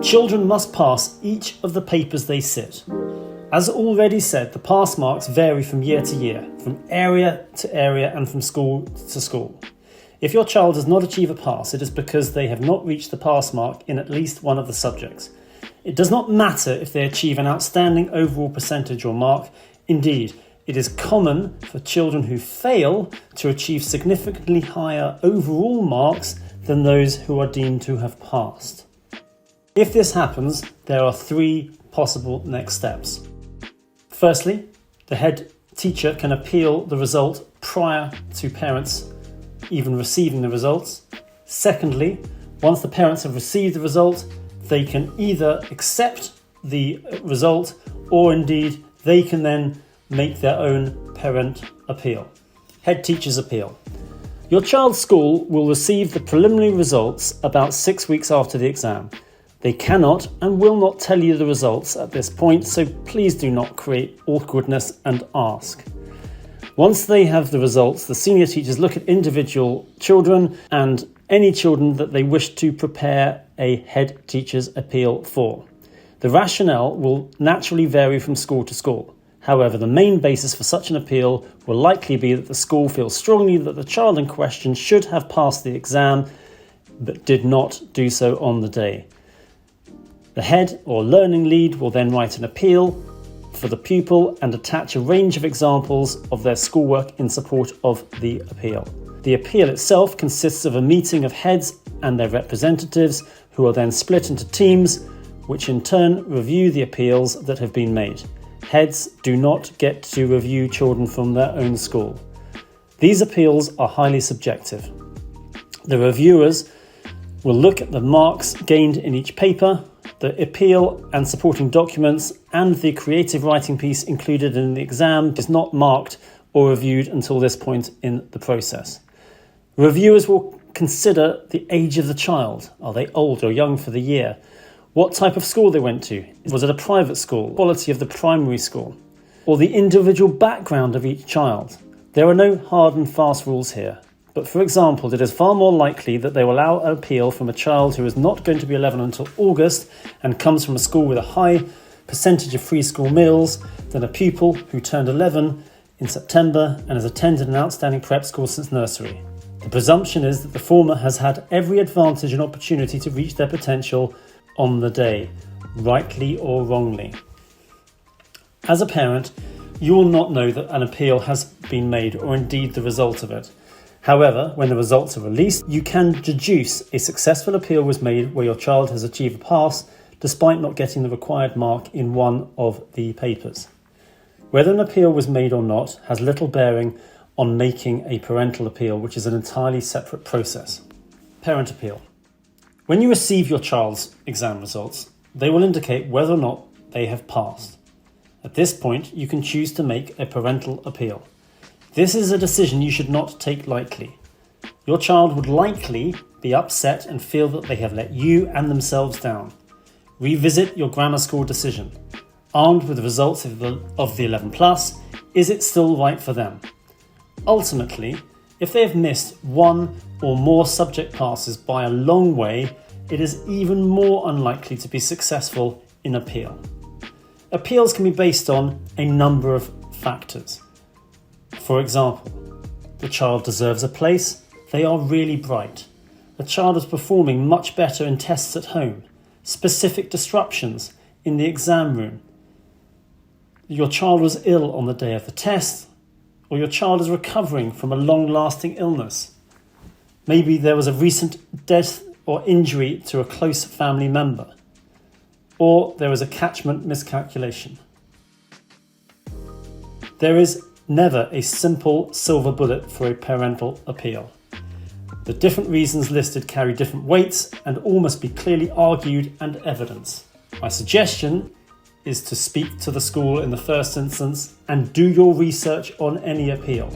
Children must pass each of the papers they sit. As already said, the pass marks vary from year to year, from area to area and from school to school. If your child does not achieve a pass, it is because they have not reached the pass mark in at least one of the subjects. It does not matter if they achieve an outstanding overall percentage or mark. Indeed, it is common for children who fail to achieve significantly higher overall marks than those who are deemed to have passed. If this happens, there are 3 possible next steps. Firstly, the head teacher can appeal the result prior to parents even receiving the results. Secondly, once the parents have received the result, they can either accept the result or indeed they can then make their own parent appeal. Head teacher's appeal. Your child's school will receive the preliminary results about 6 weeks after the exam. They cannot and will not tell you the results at this point, so please do not create awkwardness and ask. Once they have the results, the senior teachers look at individual children and any children that they wish to prepare a head teacher's appeal for. The rationale will naturally vary from school to school. However, the main basis for such an appeal will likely be that the school feels strongly that the child in question should have passed the exam but did not do so on the day. The head or learning lead will then write an appeal for the pupil and attach a range of examples of their schoolwork in support of the appeal. The appeal itself consists of a meeting of heads and their representatives who are then split into teams, which in turn review the appeals that have been made. Heads do not get to review children from their own school. These appeals are highly subjective. The reviewers will look at the marks gained in each paper, the appeal and supporting documents, and the creative writing piece included in the exam is not marked or reviewed until this point in the process. Reviewers will consider the age of the child. Are they old or young for the year? What type of school they went to? Was it a private school? Quality of the primary school? Or the individual background of each child? There are no hard and fast rules here. But for example, it is far more likely that they will allow an appeal from a child who is not going to be 11 until August and comes from a school with a high percentage of free school meals than a pupil who turned 11 in September and has attended an outstanding prep school since nursery. The presumption is that the former has had every advantage and opportunity to reach their potential on the day, rightly or wrongly. As a parent, you will not know that an appeal has been made or indeed the result of it. However, when the results are released, you can deduce a successful appeal was made where your child has achieved a pass despite not getting the required mark in one of the papers. Whether an appeal was made or not has little bearing on making a parental appeal, which is an entirely separate process. Parent appeal. When you receive your child's exam results, they will indicate whether or not they have passed. At this point, you can choose to make a parental appeal. This is a decision you should not take lightly. Your child would likely be upset and feel that they have let you and themselves down. Revisit your grammar school decision. Armed with the results of the 11+, is it still right for them? Ultimately, if they have missed one or more subject passes by a long way, it is even more unlikely to be successful in appeal. Appeals can be based on a number of factors. For example, the child deserves a place, they are really bright. The child is performing much better in tests at home. Specific disruptions in the exam room. Your child was ill on the day of the test, or your child is recovering from a long-lasting illness. Maybe there was a recent death or injury to a close family member, or there was a catchment miscalculation. There is never a simple silver bullet for a parental appeal. The different reasons listed carry different weights and all must be clearly argued and evidenced. My suggestion is to speak to the school in the first instance and do your research on any appeal.